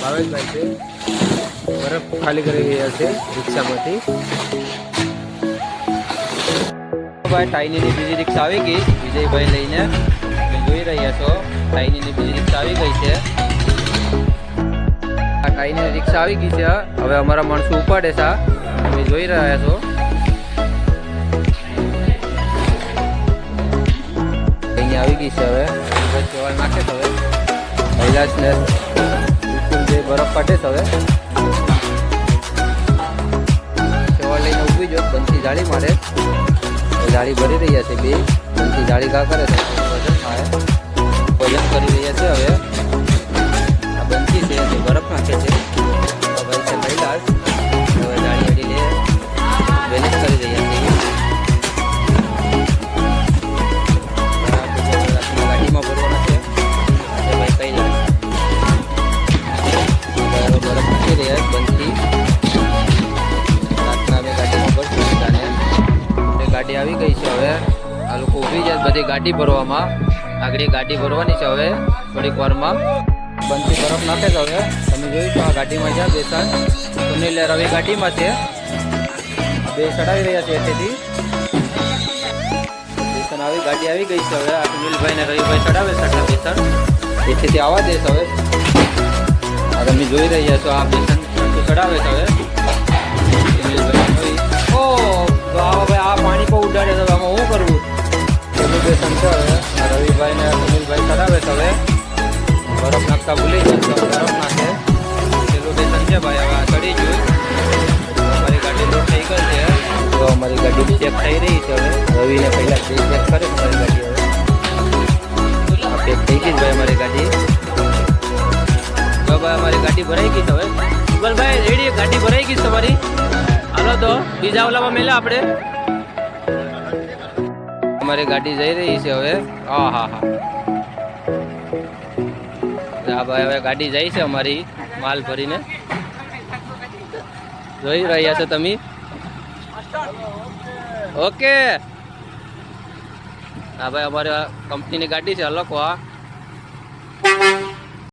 ભાવેશભાઈ છે બરફ ખાલી કરી રહ્યા છે રિક્ષામાંથી. ભાઈ ટાઈનીની બીજી રિક્ષા આવી ગઈ વિજયભાઈ લઈને. તમે જોઈ રહ્યા છો ટાઈનીની બીજી રિક્ષા આવી ગઈ છે. આ ટાઈનીની રિક્ષા આવી ગઈ છે. હવે અમારા માણસો ઉપાડે છે. તમે જોઈ રહ્યા છો અહીંયા આવી ગઈ છે. હવે સેવાળ નાખે છે. હવે કૈલાસને બિલકુલ જે બરફ કાઢે છે. હવે સેવાળ લઈને ઊભી જો બંસી જાળી મારે. જાળી ભરી રહ્યા છે. બે બંસી જાળી ઘા કરે છે. વજન થાય વજન કરી રહ્યા છે. હવે આ બંસી છે તે બરફ નાખે છે. ભાઈ છે કૈલાસ. હવે જાળી અડી લે બેલેન્સ કરી રહ્યા છે. ગાડીમાં ભરવાના છે ભાઈ કૈલાસ. બરફ નાખી રહ્યા બંસી. રાતના અમે ગાડીમાં ભરશું બધાને. ગાડી આવી ગઈ છે. હવે આ લોકો ઊભી જાય બધી ગાડી ભરવામાં. આગળ ગાડી ભરવાની છે. હવે થોડીક વારમાં બંસી બરફ નાખે છે. હવે તમે જોઈશું આ ગાડીમાં છે બેસન સુનિલ રવિ ગાડીમાં છે. બે ચડાવી રહ્યા છે એથી બેસન આવી ગાડી આવી ગઈ છે. હવે આ સુનિલભાઈ ને રવિભાઈ ચડાવે છે આટલા બેસન એથી આવવા દે છે. હવે આ તમે જોઈ રહ્યા છો આ બેસન ચડાવે છે. હવે સુનિલભાઈ ઓ ભાઈ આ પાણી પર ઉડાડે છે. આમાં શું કરવું? પેલું બેસન છે. હવે રવિભાઈ ને સુનિલભાઈ ચડાવે છે. હવે બરફ નાખતા ભૂલી જાય તો બરફ નાખે. પેલું બેસન છે ભાઈ. હવે આ ચડી ગયું. અમારી ગાડી લોડ થઈ ગઈ છે. તો અમારી ગાડી ચેક થઈ રહી છે. હવે રવિને પહેલા ચેક કરે છે અમારી ગાડી. હવે આ પેક થઈ ગઈ ભાઈ અમારી ગાડી. તો ભાઈ અમારી ગાડી ભરાઈ ગઈ છે. હવે ભાઈ રેડી ગાડી ભરાઈ ગઈ તમારી. હાલો તો બીજા ઓલામાં મેલા આપણે. અમારી ગાડી જઈ રહી છે. હવે હા હા હા ભાઈ હવે ગાડી જાય છે અમારી માલ ભરીને. જોઈ રહ્યા છો તમે. ઓકે હા ભાઈ અમારી કંપનીની ગાડી છે. અલગ આ